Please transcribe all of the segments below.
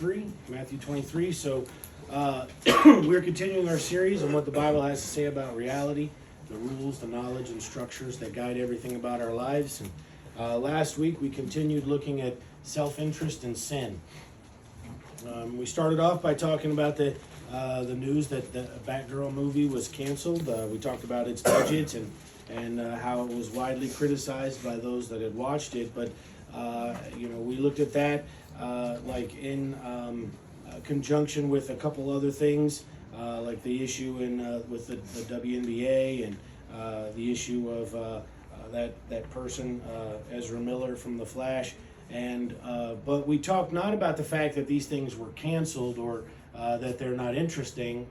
Matthew 23. So we're continuing our series on what the Bible has to say about reality, the rules, the knowledge, and structures that guide everything about our lives. And last week we continued looking at self-interest and sin. We started off by talking about the news that the Batgirl movie was canceled. We talked about its budget and how it was widely criticized by those that had watched it. But we looked at that like in conjunction with a couple other things, like the issue with the WNBA and the issue of that person, Ezra Miller from The Flash. But we talked not about the fact that these things were canceled or that they're not interesting,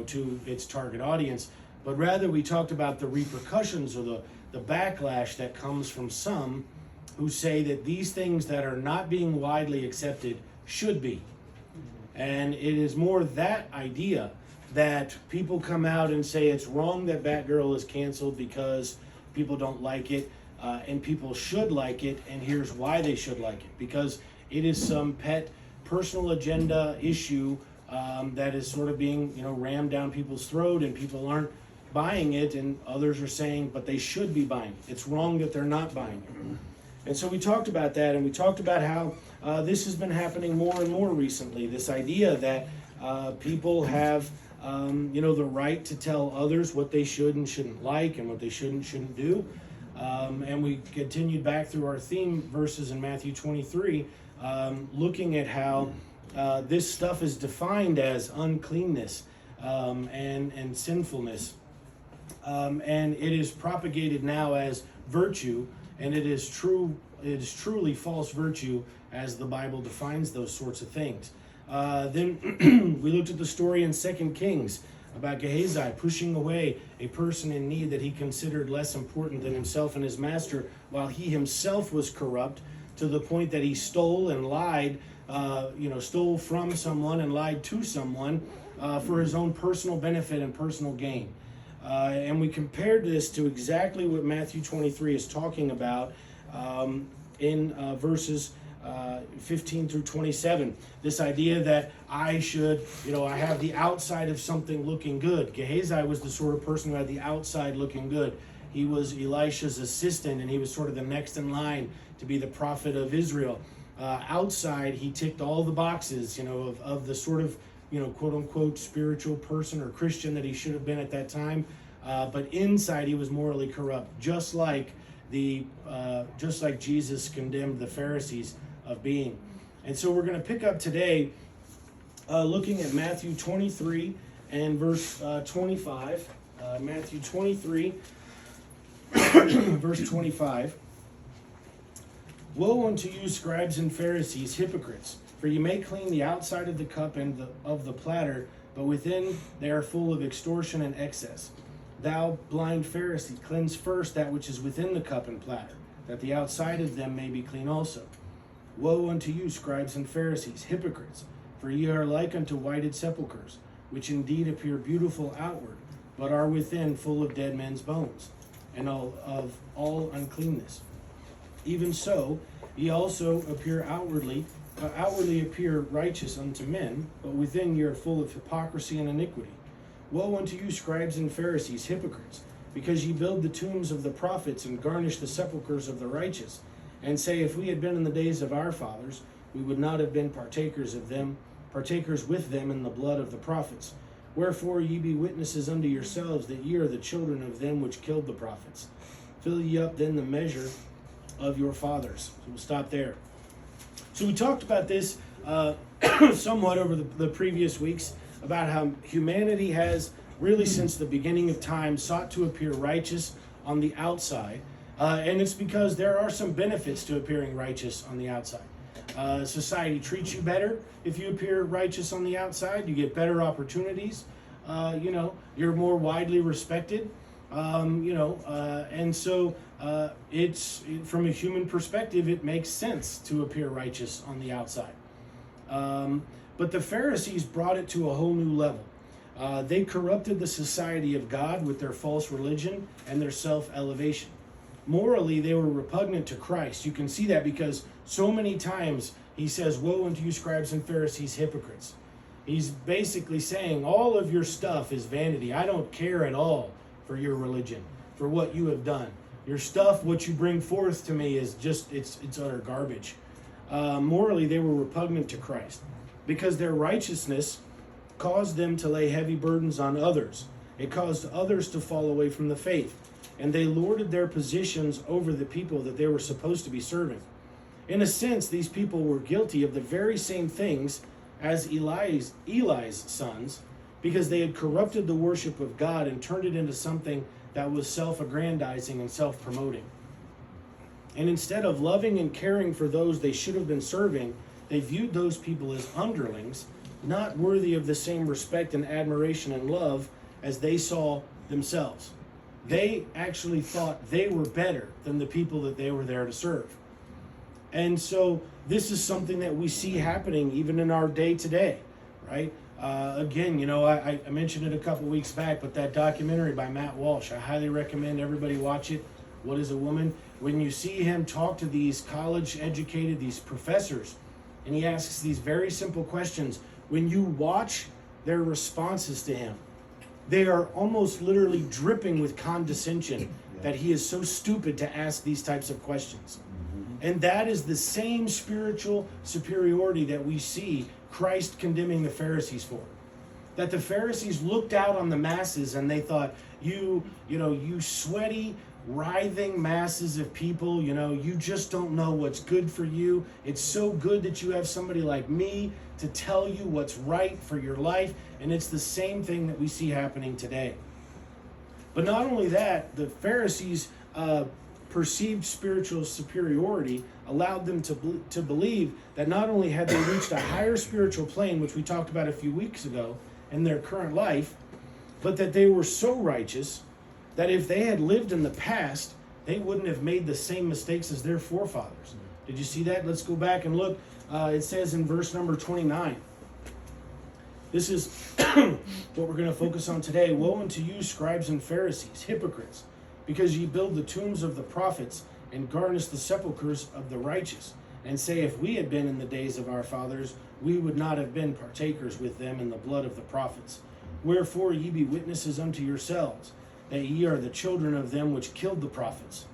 to its target audience, but rather we talked about the repercussions or the backlash that comes from some who say that these things that are not being widely accepted should be. And it is more that idea that people come out and say it's wrong that Batgirl is canceled because people don't like it, and people should like it, and here's why they should like it. Because it is some pet personal agenda issue that is sort of being rammed down people's throat, and people aren't buying it, and others are saying, but they should be buying it. It's wrong that they're not buying it. And so we talked about that, and we talked about how this has been happening more and more recently. This idea that people have, the right to tell others what they should and shouldn't like, and what they should and shouldn't do. And we continued back through our theme verses in Matthew 23, looking at how this stuff is defined as uncleanness and sinfulness. And it is propagated now as virtue, and it is truly false virtue as the Bible defines those sorts of things. Then we looked at the story in 2 Kings about Gehazi pushing away a person in need that he considered less important than himself and his master, while he himself was corrupt to the point that he stole and lied, stole from someone and lied to someone for his own personal benefit and personal gain. And we compared this to exactly what Matthew 23 is talking about in verses 15 through 27. This idea that I should, I have the outside of something looking good. Gehazi was the sort of person who had the outside looking good. He was Elisha's assistant, and he was sort of the next in line to be the prophet of Israel. Outside, he ticked all the boxes, of the sort of, quote unquote spiritual person or Christian that he should have been at that time. But inside, he was morally corrupt, just like Jesus condemned the Pharisees of being. And so we're going to pick up today looking at Matthew 23 and verse 25. Matthew 23, verse 25. Woe unto you, scribes and Pharisees, hypocrites! For you may clean the outside of the cup and of the platter, but within they are full of extortion and excess. Thou blind Pharisee, cleanse first that which is within the cup and platter, that the outside of them may be clean also. Woe unto you, scribes and Pharisees, hypocrites! For ye are like unto whited sepulchres, which indeed appear beautiful outward, but are within full of dead men's bones, and of all uncleanness. Even so, ye also appear outwardly appear righteous unto men, but within ye are full of hypocrisy and iniquity. Woe unto you, scribes and Pharisees, hypocrites! Because ye build the tombs of the prophets and garnish the sepulchres of the righteous, and say, if we had been in the days of our fathers, we would not have been partakers with them in the blood of the prophets. Wherefore ye be witnesses unto yourselves that ye are the children of them which killed the prophets. Fill ye up then the measure of your fathers. So we'll stop there. So we talked about this somewhat over the previous weeks, about how humanity has really since the beginning of time sought to appear righteous on the outside. And it's because there are some benefits to appearing righteous on the outside. Society treats you better if you appear righteous on the outside. You get better opportunities. You're more widely respected. And so it's from a human perspective, it makes sense to appear righteous on the outside. But the Pharisees brought it to a whole new level. They corrupted the society of God with their false religion and their self-elevation. Morally, they were repugnant to Christ. You can see that because so many times he says, "Woe unto you, scribes and Pharisees, hypocrites." He's basically saying all of your stuff is vanity. I don't care at all for your religion, for what you have done. Your stuff, what you bring forth to me is just, it's utter garbage. Morally, they were repugnant to Christ because their righteousness caused them to lay heavy burdens on others. It caused others to fall away from the faith, and they lorded their positions over the people that they were supposed to be serving. In a sense, these people were guilty of the very same things as Eli's sons, because they had corrupted the worship of God and turned it into something that was self-aggrandizing and self-promoting. And instead of loving and caring for those they should have been serving, they viewed those people as underlings, not worthy of the same respect and admiration and love as they saw themselves. They actually thought they were better than the people that they were there to serve. And so this is something that we see happening even in our day today, right? Again, I mentioned it a couple weeks back, but that documentary by Matt Walsh, I highly recommend everybody watch it. What is a Woman? When you see him talk to these college-educated, these professors, and he asks these very simple questions, when you watch their responses to him, they are almost literally dripping with condescension that he is so stupid to ask these types of questions. And that is the same spiritual superiority that we see Christ condemning the Pharisees for. That the Pharisees looked out on the masses and they thought, you sweaty, writhing masses of people, you just don't know what's good for you. It's so good that you have somebody like me to tell you what's right for your life. And it's the same thing that we see happening today. But not only that, the Pharisees perceived spiritual superiority allowed them to believe that not only had they reached a higher spiritual plane, which we talked about a few weeks ago, in their current life, but that they were so righteous that if they had lived in the past, they wouldn't have made the same mistakes as their forefathers. Did you see that? Let's go back and look. It says in verse number 29. This is what we're going to focus on today. "Woe unto you, scribes and Pharisees, hypocrites, because ye build the tombs of the prophets and garnish the sepulchres of the righteous, and say, if we had been in the days of our fathers, we would not have been partakers with them in the blood of the prophets. Wherefore ye be witnesses unto yourselves, that ye are the children of them which killed the prophets.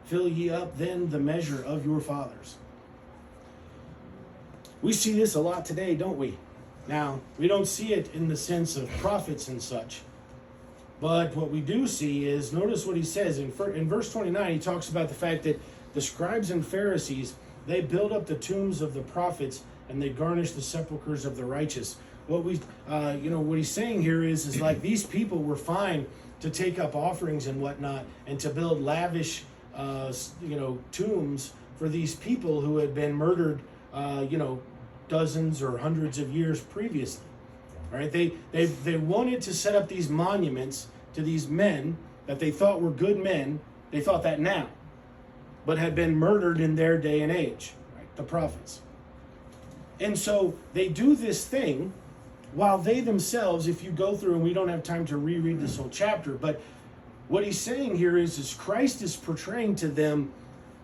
Fill ye up then the measure of your fathers." We see this a lot today, don't we? Now, we don't see it in the sense of prophets and such. But what we do see is, notice what he says. In verse 29, he talks about the fact that the scribes and Pharisees, they build up the tombs of the prophets and they garnish the sepulchres of the righteous. What he's saying here is like these people were fine to take up offerings and whatnot and to build lavish, tombs for these people who had been murdered, dozens or hundreds of years previously. Right? They wanted to set up these monuments to these men that they thought were good men. They thought that now, but had been murdered in their day and age, right? The prophets. And so they do this thing while they themselves, if you go through, and we don't have time to reread this whole chapter, but what he's saying here is Christ is portraying to them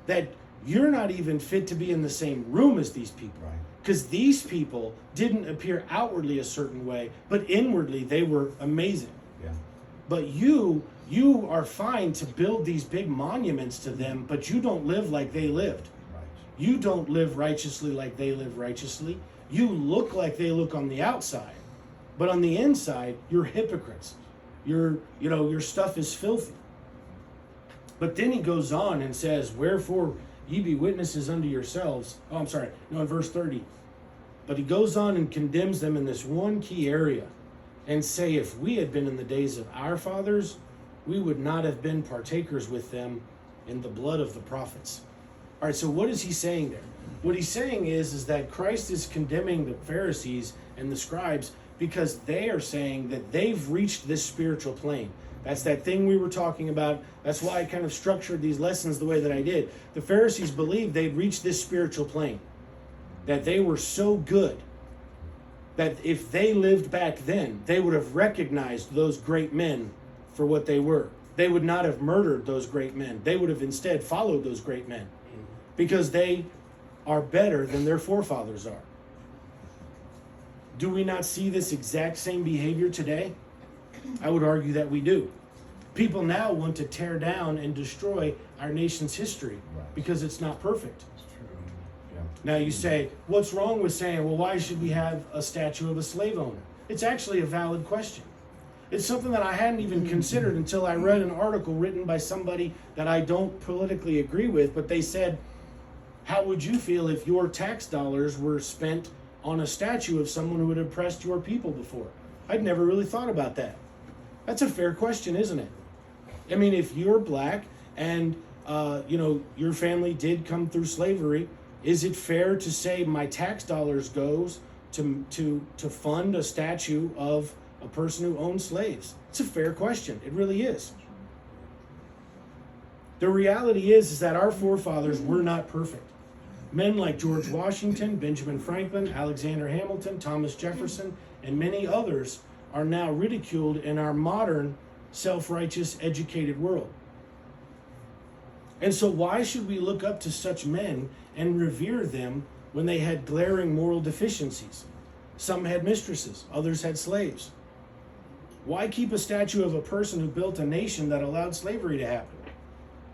that you're not even fit to be in the same room as these people. Right. Because these people didn't appear outwardly a certain way, but inwardly they were amazing. Yeah. But you are fine to build these big monuments to them, but you don't live like they lived. Right. You don't live righteously like they live righteously. You look like they look on the outside, but on the inside, you're hypocrites. Your stuff is filthy. But then he goes on and says, "Wherefore ye be witnesses unto yourselves." In verse 30. But he goes on and condemns them in this one key area and say, if we had been in the days of our fathers, we would not have been partakers with them in the blood of the prophets. All right, so what is he saying there? What he's saying is that Christ is condemning the Pharisees and the scribes because they are saying that they've reached this spiritual plane. That's that thing we were talking about. That's why I kind of structured these lessons the way that I did. The Pharisees believed they'd reached this spiritual plane, that they were so good that if they lived back then, they would have recognized those great men for what they were. They would not have murdered those great men. They would have instead followed those great men because they are better than their forefathers are. Do we not see this exact same behavior today? I would argue that we do. People now want to tear down and destroy our nation's history because it's not perfect. Now you say, what's wrong with saying, well, why should we have a statue of a slave owner? It's actually a valid question. It's something that I hadn't even considered until I read an article written by somebody that I don't politically agree with, but they said, how would you feel if your tax dollars were spent on a statue of someone who had oppressed your people before? I'd never really thought about that. That's a fair question, isn't it? I mean, if you're black and your family did come through slavery, is it fair to say my tax dollars goes to fund a statue of a person who owned slaves? It's a fair question. It really is. The reality is that our forefathers were not perfect. Men like George Washington, Benjamin Franklin, Alexander Hamilton, Thomas Jefferson, and many others are now ridiculed in our modern, self-righteous, educated world. And so why should we look up to such men and revere them when they had glaring moral deficiencies? Some had mistresses, others had slaves. Why keep a statue of a person who built a nation that allowed slavery to happen?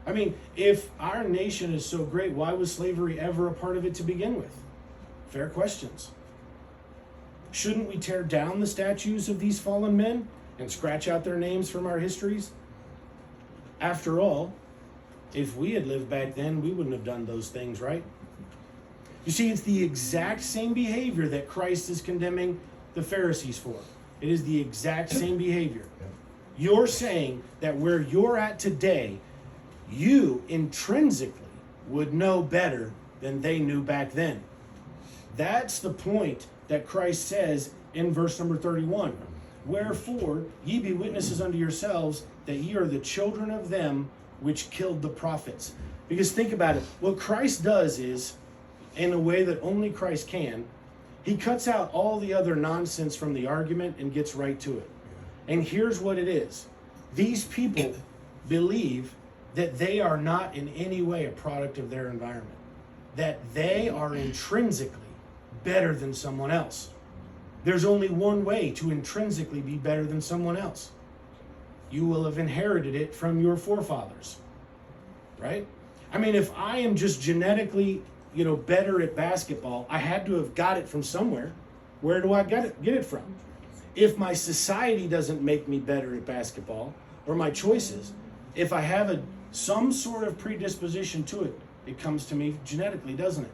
I mean, if our nation is so great, why was slavery ever a part of it to begin with? Fair questions. Shouldn't we tear down the statues of these fallen men and scratch out their names from our histories? After all, if we had lived back then, we wouldn't have done those things, right? You see, it's the exact same behavior that Christ is condemning the Pharisees for. It is the exact same behavior. You're saying that where you're at today, you intrinsically would know better than they knew back then. That's the point that Christ says in verse number 31. Wherefore, ye be witnesses unto yourselves that ye are the children of them which killed the prophets. Because think about it. What Christ does is, in a way that only Christ can, he cuts out all the other nonsense from the argument and gets right to it. And here's what it is. These people believe that they are not in any way a product of their environment, that they are intrinsically better than someone else. There's only one way to intrinsically be better than someone else. You will have inherited it from your forefathers, right? I mean, if I am just genetically, better at basketball, I had to have got it from somewhere. Where do I get it from? If my society doesn't make me better at basketball, or my choices, if I have some sort of predisposition to it, it comes to me genetically, doesn't it?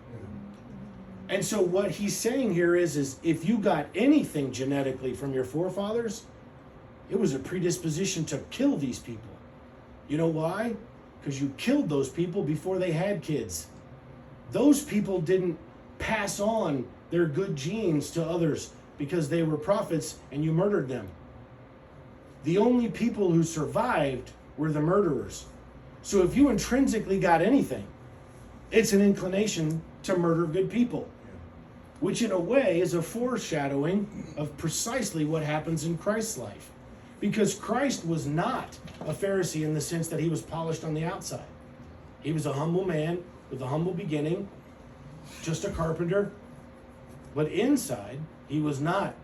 And so what he's saying here is if you got anything genetically from your forefathers, it was a predisposition to kill these people. You know why? Because you killed those people before they had kids. Those people didn't pass on their good genes to others because they were prophets and you murdered them. The only people who survived were the murderers. So if you intrinsically got anything, it's an inclination to murder good people, which in a way is a foreshadowing of precisely what happens in Christ's life. Because Christ was not a Pharisee in the sense that he was polished on the outside. He was a humble man with a humble beginning, just a carpenter. But inside, he was not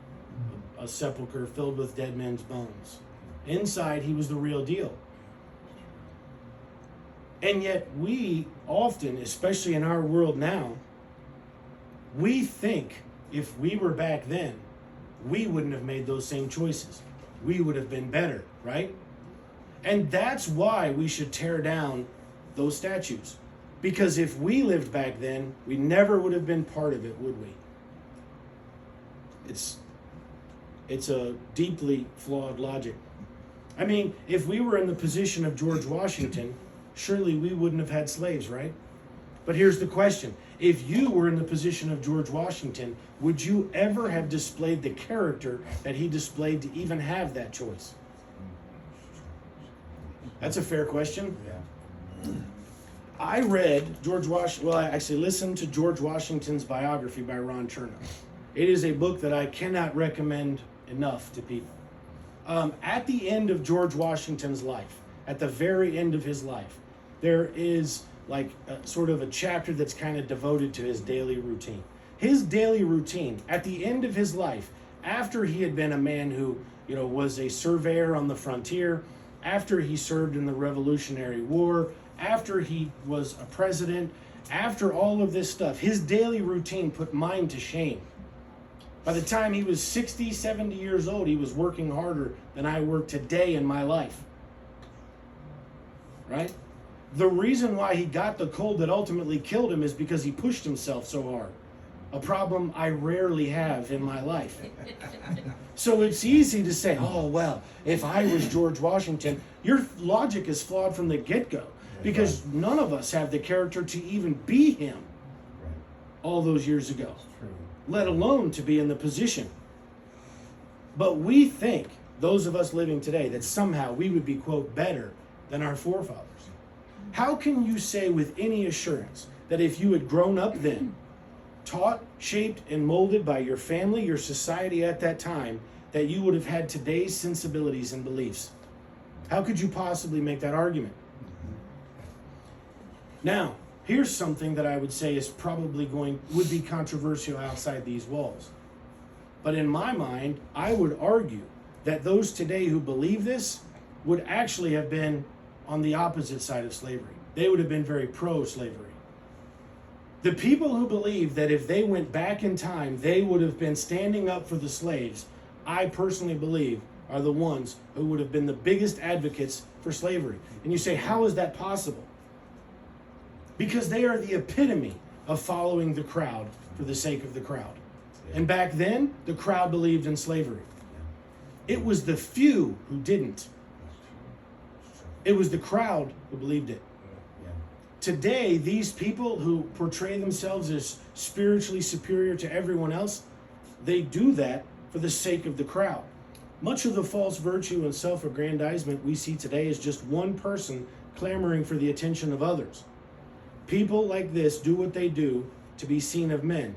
a sepulcher filled with dead men's bones. Inside, he was the real deal. And yet we often, especially in our world now, we think if we were back then, we wouldn't have made those same choices. We would have been better, right? And that's why we should tear down those statues. Because if we lived back then, we never would have been part of it, would we? It's a deeply flawed logic. I mean, if we were in the position of George Washington, surely we wouldn't have had slaves, right? But here's the question. If you were in the position of George Washington, would you ever have displayed the character that he displayed to even have that choice? That's a fair question. Yeah. I read I actually listened to George Washington's biography by Ron Chernow. It is a book that I cannot recommend enough to people. At the end of George Washington's life, at the very end of his life, there is like sort of a chapter that's kind of devoted to his daily routine. His daily routine at the end of his life, after he had been a man who, was a surveyor on the frontier, after he served in the Revolutionary War, after he was a president, after all of this stuff, his daily routine put mine to shame. By the time he was 60, 70 years old, he was working harder than I work today in my life. Right? The reason why he got the cold that ultimately killed him is because he pushed himself so hard. A problem I rarely have in my life. So it's easy to say, oh, well, if I was George Washington, your logic is flawed from the get-go. Because none of us have the character to even be him all those years ago, let alone to be in the position. But we think, those of us living today, that somehow we would be, quote, better than our forefathers. How can you say with any assurance that if you had grown up then, taught, shaped, and molded by your family, your society at that time, that you would have had today's sensibilities and beliefs? How could you possibly make that argument? Now, here's something that I would say is probably would be controversial outside these walls. But in my mind, I would argue that those today who believe this would actually have been on the opposite side of slavery. They would have been very pro-slavery. The people who believe that if they went back in time, they would have been standing up for the slaves, I personally believe are the ones who would have been the biggest advocates for slavery. And you say, how is that possible? Because they are the epitome of following the crowd for the sake of the crowd. And back then, the crowd believed in slavery. It was the few who didn't. It was the crowd who believed it. Today, these people who portray themselves as spiritually superior to everyone else, they do that for the sake of the crowd. Much of the false virtue and self-aggrandizement we see today is just one person clamoring for the attention of others. People like this do what they do to be seen of men.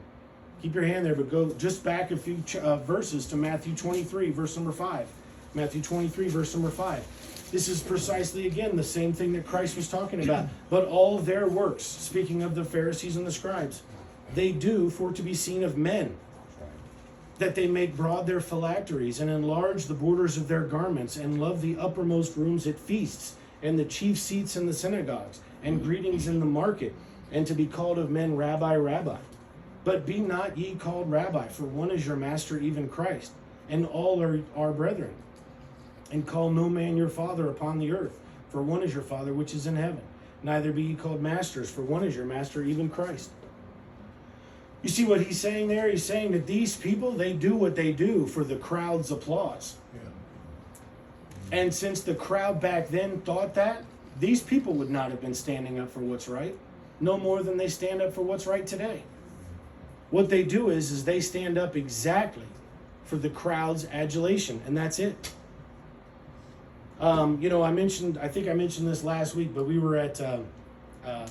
Keep your hand there, but go just back a few verses to Matthew 23, verse number 5. Matthew 23, verse number 5. This is precisely, again, the same thing that Christ was talking about. But all their works, speaking of the Pharisees and the scribes, they do for to be seen of men, that they make broad their phylacteries and enlarge the borders of their garments and love the uppermost rooms at feasts and the chief seats in the synagogues and greetings in the market, and to be called of men, Rabbi, Rabbi. But be not ye called Rabbi, for one is your master, even Christ, and all are our brethren. And call no man your father upon the earth, for one is your Father which is in heaven. Neither be ye called masters, for one is your master, even Christ. You see what he's saying there? He's saying that these people, they do what they do for the crowd's applause. Yeah. And since the crowd back then thought that, these people would not have been standing up for what's right, no more than they stand up for what's right today. What they do is they stand up exactly for the crowd's adulation, and that's it. I think I mentioned this last week, but we were at,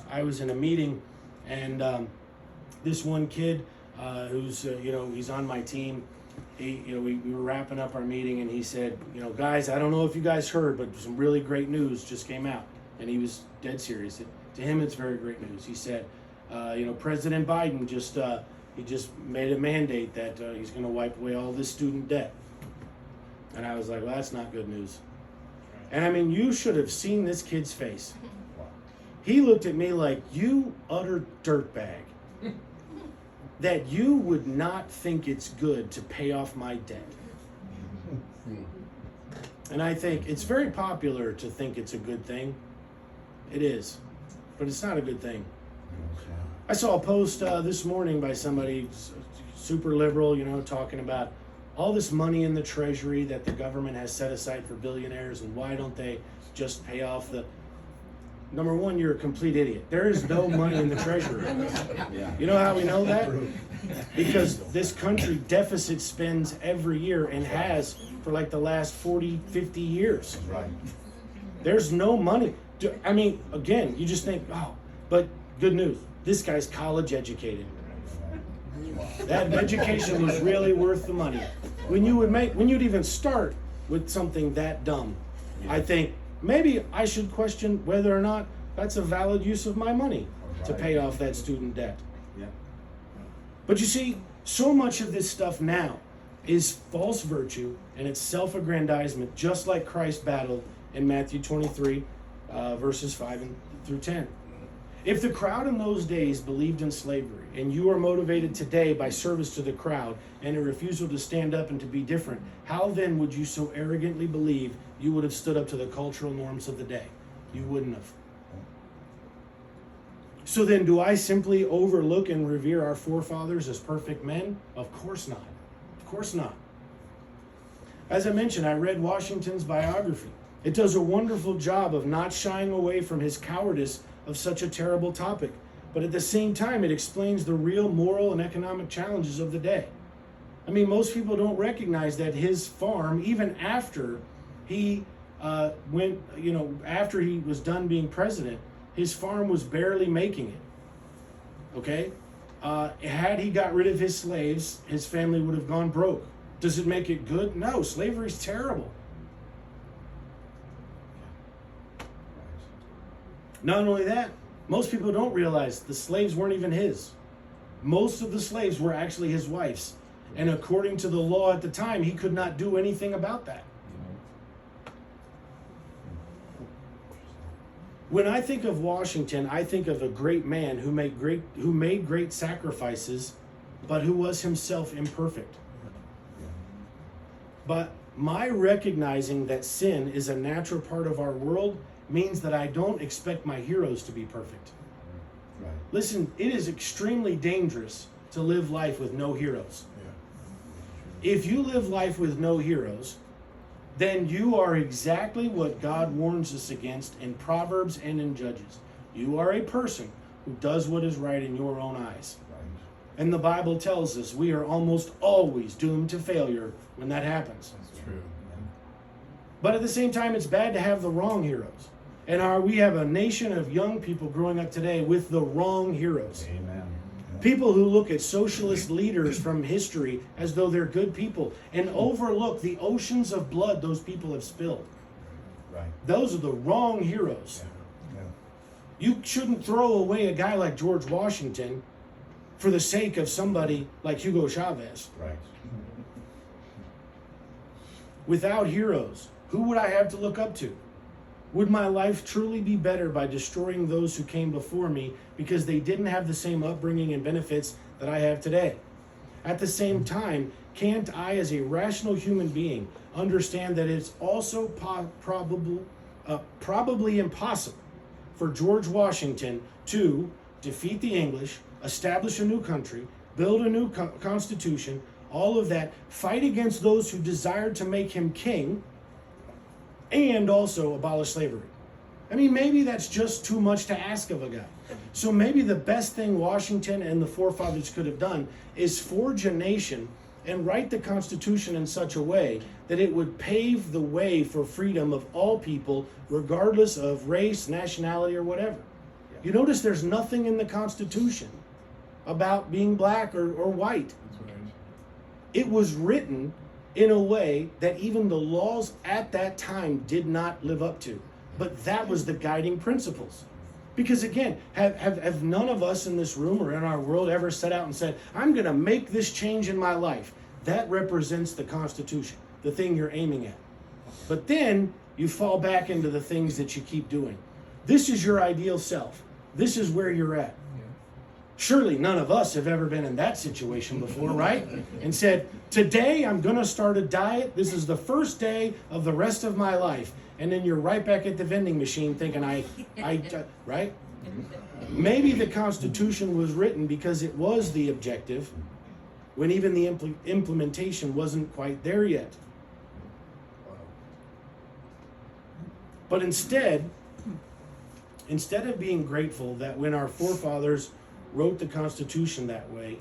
I was in a meeting, and this one kid who's, he's on my team, we were wrapping up our meeting, and he said, guys, I don't know if you guys heard, but some really great news just came out. And he was dead serious. To him, it's very great news. He said, President Biden he just made a mandate that he's going to wipe away all this student debt. And I was like, well, that's not good news. And I mean, you should have seen this kid's face. He looked at me like, you utter dirtbag, that you would not think it's good to pay off my debt. And I think it's very popular to think it's a good thing. It is, but it's not a good thing. I saw a post this morning by somebody super liberal, talking about all this money in the treasury that the government has set aside for billionaires, and why don't they just pay off the... Number one, you're a complete idiot. There is no money in the treasury. You know how we know that? Because this country deficit spends every year and has for like the last 40, 50 years. Right. There's no money. I mean, again, you just think, but good news. This guy's college educated. That education was really worth the money. When you'd even start with something that dumb, I think maybe I should question whether or not That's a valid use of my money to pay off that student debt. Yeah. But you see, so much of this stuff now is false virtue and it's self-aggrandizement, just like Christ battled in Matthew 23, verses 5 through 10. If the crowd in those days believed in slavery, and you are motivated today by service to the crowd and a refusal to stand up and to be different, how then would you so arrogantly believe you would have stood up to the cultural norms of the day? You wouldn't have. So then, do I simply overlook and revere our forefathers as perfect men? Of course not. Of course not. As I mentioned, I read Washington's biography. It does a wonderful job of not shying away from his cowardice of such a terrible topic, but at the same time, it explains the real moral and economic challenges of the day. I mean, most people don't recognize that his farm, even after he after he was done being president, his farm was barely making it. Okay? Had he got rid of his slaves, his family would have gone broke. Does it make it good? No, slavery's terrible. Not only that, most people don't realize the slaves weren't even his. Most of the slaves were actually his wife's. And according to the law at the time, he could not do anything about that. When I think of Washington, I think of a great man who made great sacrifices, but who was himself imperfect. But my recognizing that sin is a natural part of our world means that I don't expect my heroes to be perfect. Right. Listen, it is extremely dangerous to live life with no heroes. If you live life with no heroes, then you are exactly what God warns us against in Proverbs and in Judges. You are a person who does what is right in your own eyes. Right. And the Bible tells us we are almost always doomed to failure when that happens. That's true. But at the same time, it's bad to have the wrong heroes. And we have a nation of young people growing up today with the wrong heroes. Amen. People who look at socialist leaders from history as though they're good people and overlook the oceans of blood those people have spilled. Right. Those are the wrong heroes. Yeah. You shouldn't throw away a guy like George Washington for the sake of somebody like Hugo Chavez. Right. Without heroes, who would I have to look up to? Would my life truly be better by destroying those who came before me because they didn't have the same upbringing and benefits that I have today? At the same time, can't I, as a rational human being, understand that it's also probably impossible for George Washington to defeat the English, establish a new country, build a new constitution, all of that, fight against those who desired to make him king, and also abolish slavery? I mean, maybe that's just too much to ask of a guy. So maybe the best thing Washington and the forefathers could have done is forge a nation and write the Constitution in such a way that it would pave the way for freedom of all people, regardless of race, nationality, or whatever. You notice there's nothing in the Constitution about being black or white. That's right. It was written in a way that even the laws at that time did not live up to. But that was the guiding principles. Because again, have none of us in this room or in our world ever set out and said, I'm going to make this change in my life? That represents the Constitution, the thing you're aiming at. But then you fall back into the things that you keep doing. This is your ideal self. This is where you're at. Surely none of us have ever been in that situation before, right? And said, today I'm going to start a diet. This is the first day of the rest of my life. And then you're right back at the vending machine thinking, right? Maybe the Constitution was written because it was the objective when even the implementation wasn't quite there yet. But instead of being grateful that when our forefathers wrote the Constitution that way,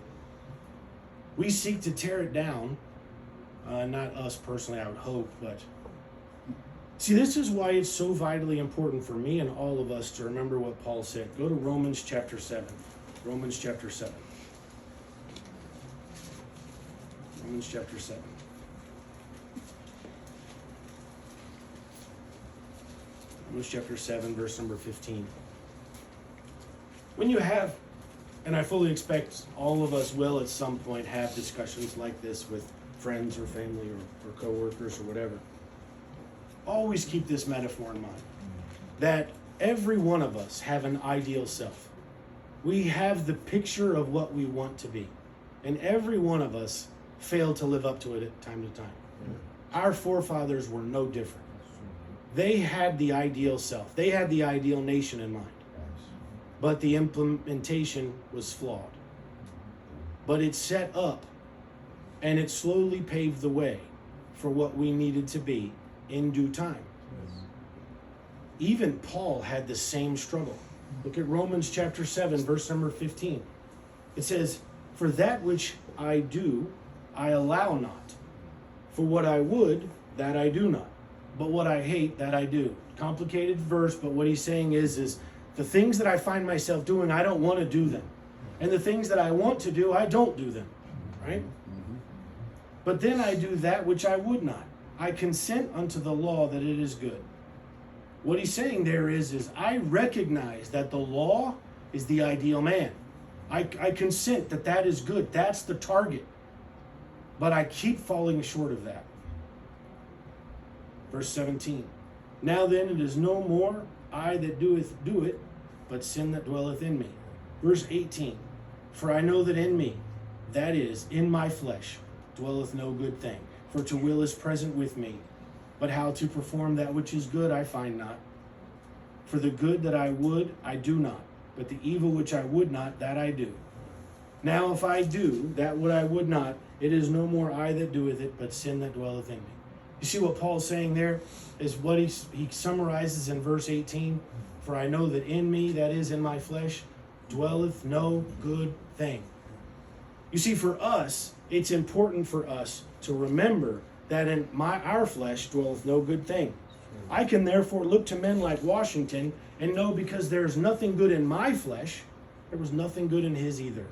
we seek to tear it down. Not us personally, I would hope, but see, this is why it's so vitally important for me and all of us to remember what Paul said. Go to Romans chapter 7. Romans chapter 7. Romans chapter 7. Romans chapter 7, verse number 15. when you have, and I fully expect all of us will at some point have discussions like this with friends or family or coworkers or whatever, always keep this metaphor in mind, that every one of us have an ideal self. We have the picture of what we want to be, and every one of us fail to live up to it at time to time. Our forefathers were no different. They had the ideal self. They had the ideal nation in mind. But the implementation was flawed. But it set up and it slowly paved the way for what we needed to be in due time. Even Paul had the same struggle. Look at Romans chapter 7, verse number 15. It says, "For that which I do, I allow not. For what I would, that I do not. But what I hate, that I do." Complicated verse, but what he's saying is the things that I find myself doing, I don't want to do them. And the things that I want to do, I don't do them. Right? But then I do that which I would not. I consent unto the law that it is good. What he's saying there is I recognize that the law is the ideal man. I consent that that is good. That's the target. But I keep falling short of that. Verse 17. "Now then it is no more I that do it, but sin that dwelleth in me." Verse 18. "For I know that in me, that is, in my flesh, dwelleth no good thing. For to will is present with me, but how to perform that which is good I find not. For the good that I would, I do not, but the evil which I would not, that I do. Now if I do that what I would not, it is no more I that doeth it, but sin that dwelleth in me." You see what Paul's saying there is what he summarizes in verse 18. "For I know that in me, that is in my flesh, dwelleth no good thing." You see, for us, it's important for us to remember that in our flesh dwelleth no good thing. I can therefore look to men like Washington and know because there's nothing good in my flesh, there was nothing good in his either.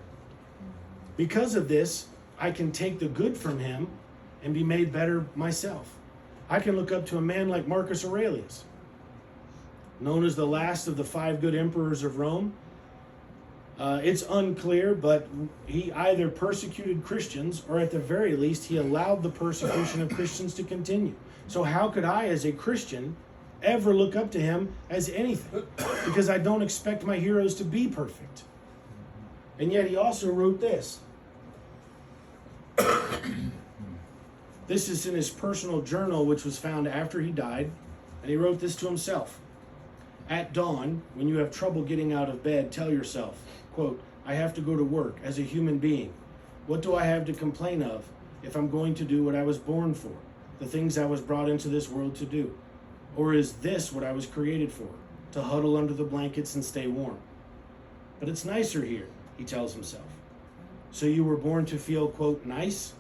Because of this, I can take the good from him and be made better myself. I can look up to a man like Marcus Aurelius, known as the last of the 5 good emperors of Rome. It's unclear, but he either persecuted Christians or at the very least he allowed the persecution of Christians to continue. So how could I as a Christian ever look up to him as anything? Because I don't expect my heroes to be perfect. And yet he also wrote this. This is in his personal journal, which was found after he died. And he wrote this to himself. "At dawn, when you have trouble getting out of bed, tell yourself, quote, I have to go to work as a human being. What do I have to complain of if I'm going to do what I was born for, the things I was brought into this world to do? Or is this what I was created for, to huddle under the blankets and stay warm? But it's nicer here," he tells himself. "So you were born to feel, quote, nice?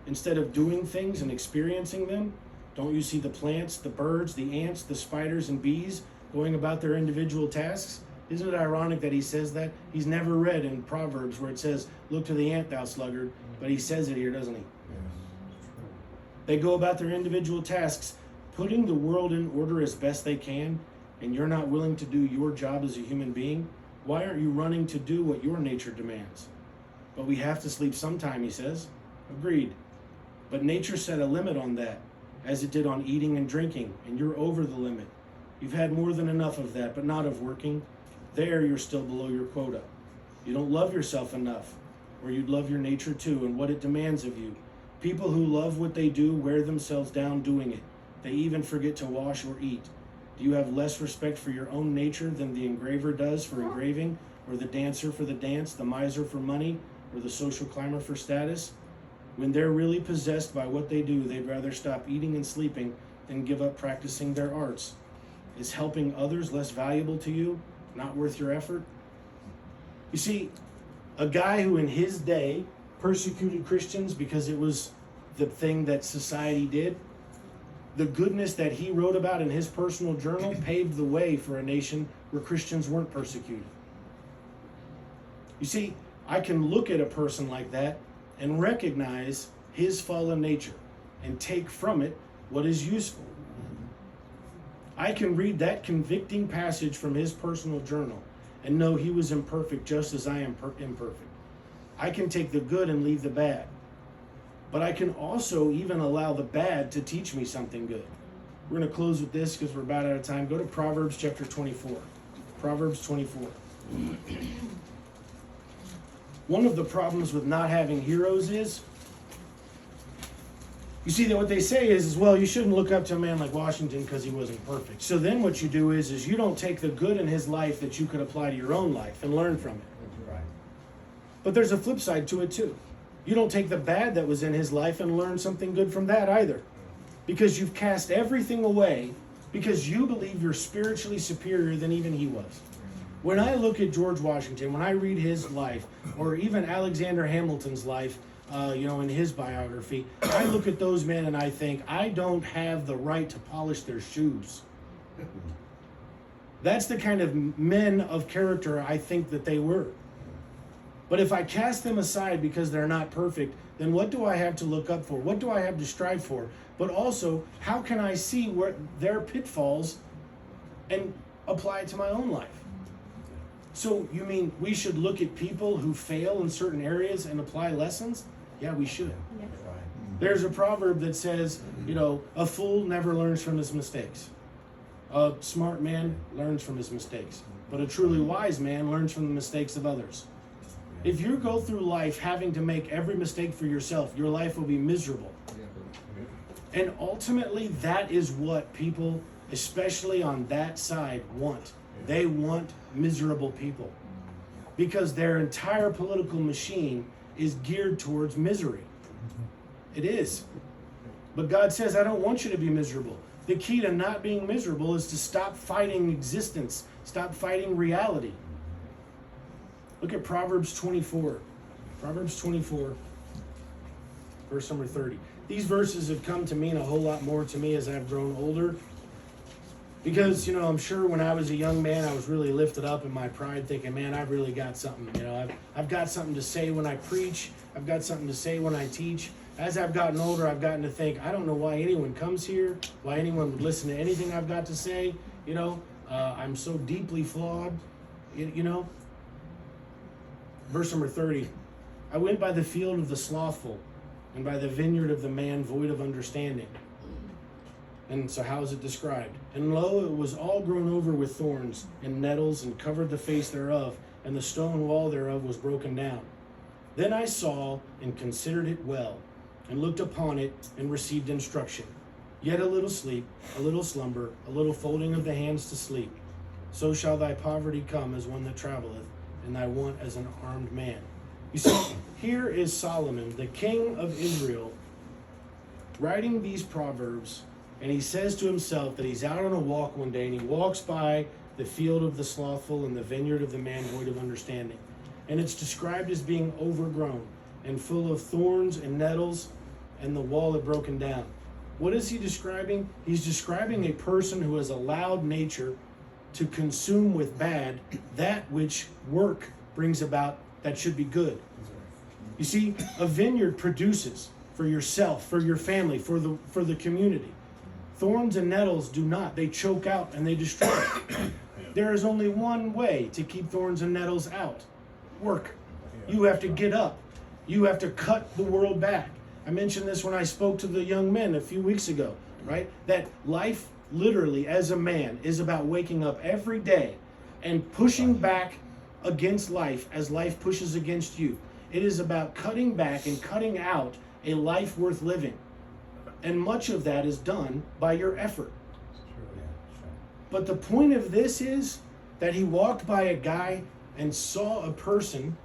Instead of doing things and experiencing them, don't you see the plants, the birds, the ants, the spiders and bees going about their individual tasks?" Isn't it ironic that he says that? He's never read in Proverbs where it says, "Look to the ant, thou sluggard," but he says it here, doesn't he? They go about their individual tasks, putting the world in order as best they can, and you're not willing to do your job as a human being? Why aren't you running to do what your nature demands? "But we have to sleep sometime," he says. Agreed. But nature set a limit on that, as it did on eating and drinking, and you're over the limit. You've had more than enough of that, but not of working. There you're still below your quota. You don't love yourself enough, or you'd love your nature too and what it demands of you. People who love what they do wear themselves down doing it. They even forget to wash or eat. Do you have less respect for your own nature than the engraver does for engraving, or the dancer for the dance, the miser for money, or the social climber for status? When they're really possessed by what they do, they'd rather stop eating and sleeping than give up practicing their arts. Is helping others less valuable to you? Not worth your effort? You see, a guy who in his day persecuted Christians because it was the thing that society did, the goodness that he wrote about in his personal journal paved the way for a nation where Christians weren't persecuted. You see, I can look at a person like that and recognize his fallen nature and take from it what is useful. I can read that convicting passage from his personal journal and know he was imperfect just as I am imperfect. I can take the good and leave the bad. But I can also even allow the bad to teach me something good. We're going to close with this because we're about out of time. Go to Proverbs chapter 24. Proverbs 24. One of the problems with not having heroes is, you see that what they say is, well, you shouldn't look up to a man like Washington because he wasn't perfect. So then what you do is you don't take the good in his life that you could apply to your own life and learn from it. Right. But there's a flip side to it too. You don't take the bad that was in his life and learn something good from that either. Because you've cast everything away because you believe you're spiritually superior than even he was. When I look at George Washington, when I read his life, or even Alexander Hamilton's life, in his biography, I look at those men and I think, I don't have the right to polish their shoes. That's the kind of men of character I think that they were. But if I cast them aside because they're not perfect, then what do I have to look up for? What do I have to strive for? But also, how can I see where their pitfalls and apply it to my own life? So you mean we should look at people who fail in certain areas and apply lessons? Yeah, we should. Right. There's a proverb that says, a fool never learns from his mistakes. A smart man learns from his mistakes. But a truly wise man learns from the mistakes of others. If you go through life having to make every mistake for yourself, your life will be miserable. And ultimately, that is what people, especially on that side, want. They want miserable people. Because their entire political machine is geared towards misery. It is. But God says, I don't want you to be miserable. The key to not being miserable is to stop fighting existence. Stop fighting reality. Look at Proverbs 24. Proverbs 24, verse number 30. These verses have come to mean a whole lot more to me as I've grown older. Because, I'm sure when I was a young man, I was really lifted up in my pride, thinking, man, I've really got something. I've got something to say when I preach. I've got something to say when I teach. As I've gotten older, I've gotten to think, I don't know why anyone comes here, why anyone would listen to anything I've got to say. I'm so deeply flawed, Verse number 30, I went by the field of the slothful and by the vineyard of the man void of understanding. And so how is it described? And lo, it was all grown over with thorns and nettles and covered the face thereof, and the stone wall thereof was broken down. Then I saw and considered it well, and looked upon it and received instruction. Yet a little sleep, a little slumber, a little folding of the hands to sleep. So shall thy poverty come as one that traveleth, and thy want as an armed man. You see, here is Solomon, the king of Israel, writing these proverbs, and he says to himself that he's out on a walk one day, and he walks by the field of the slothful and the vineyard of the man void of understanding. And it's described as being overgrown and full of thorns and nettles, and the wall had broken down. What is he describing? He's describing a person who has allowed nature to consume with bad that which work brings about that should be good. You see, a vineyard produces for yourself, for your family, for the community. Thorns and nettles do not. They choke out and they destroy. There is only one way to keep thorns and nettles out. Work. You have to get up. You have to cut the world back. I mentioned this when I spoke to the young men a few weeks ago, right? That life, literally, as a man, is about waking up every day and pushing back against life as life pushes against you. It is about cutting back and cutting out a life worth living. And much of that is done by your effort. But the point of this is that he walked by a guy and saw a person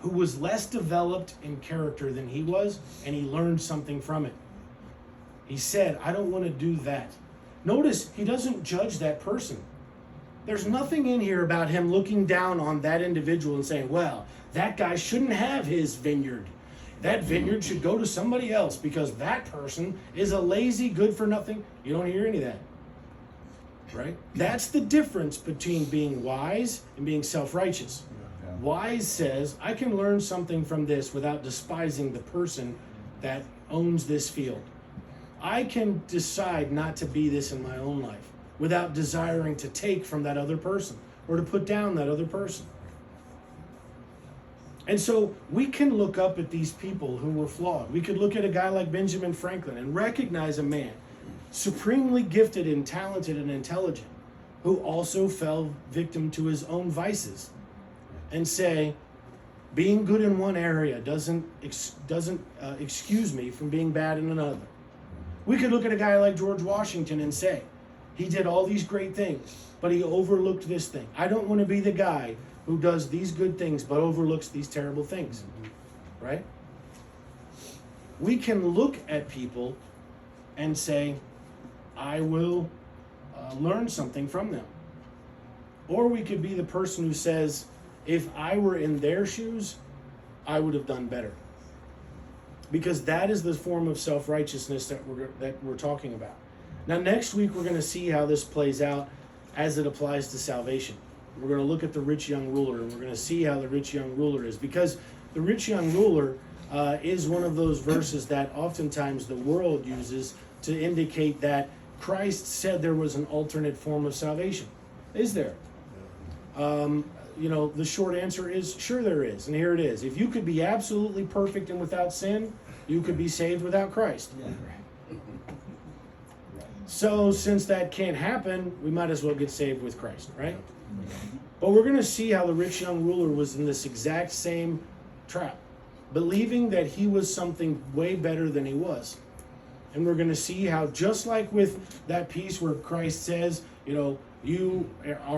who was less developed in character than he was, and he learned something from it. He said, I don't want to do that. Notice, he doesn't judge that person. There's nothing in here about him looking down on that individual and saying, well, that guy shouldn't have his vineyard. That vineyard should go to somebody else because that person is a lazy, good-for-nothing. You don't hear any of that, right? That's the difference between being wise and being self-righteous. Wise says, I can learn something from this without despising the person that owns this field. I can decide not to be this in my own life without desiring to take from that other person or to put down that other person. And so we can look up at these people who were flawed. We could look at a guy like Benjamin Franklin and recognize a man supremely gifted and talented and intelligent who also fell victim to his own vices, and say, being good in one area doesn't excuse me from being bad in another. We could look at a guy like George Washington and say, he did all these great things, but he overlooked this thing. I don't want to be the guy who does these good things but overlooks these terrible things, right? We can look at people and say, I will learn something from them. Or we could be the person who says, if I were in their shoes, I would have done better. Because that is the form of self-righteousness that we're talking about. Now, next week, we're going to see how this plays out as it applies to salvation. We're going to look at the rich young ruler, and we're going to see how the rich young ruler is. Because the rich young ruler is one of those verses that oftentimes the world uses to indicate that Christ said there was an alternate form of salvation. Is there? The short answer is, sure there is. And here it is. If you could be absolutely perfect and without sin, you could be saved without Christ. So since that can't happen, we might as well get saved with Christ, right? But we're going to see how the rich young ruler was in this exact same trap, believing that he was something way better than he was. And we're going to see how, just like with that piece where Christ says, you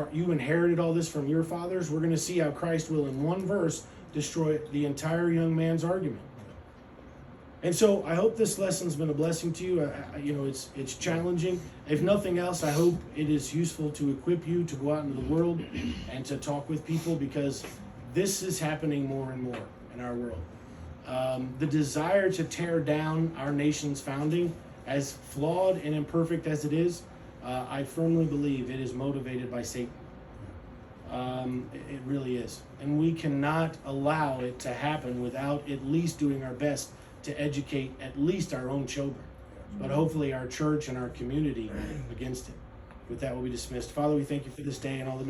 inherited all this from your fathers, we're going to see how Christ will, in one verse, destroy the entire young man's argument. And so I hope this lesson's been a blessing to you. It's challenging. If nothing else, I hope it is useful to equip you to go out into the world and to talk with people, because this is happening more and more in our world. The desire to tear down our nation's founding, as flawed and imperfect as it is, I firmly believe it is motivated by Satan. It really is. And we cannot allow it to happen without at least doing our best to educate at least our own children, but hopefully our church and our community against it. With that, we'll be dismissed. Father, we thank you for this day and all the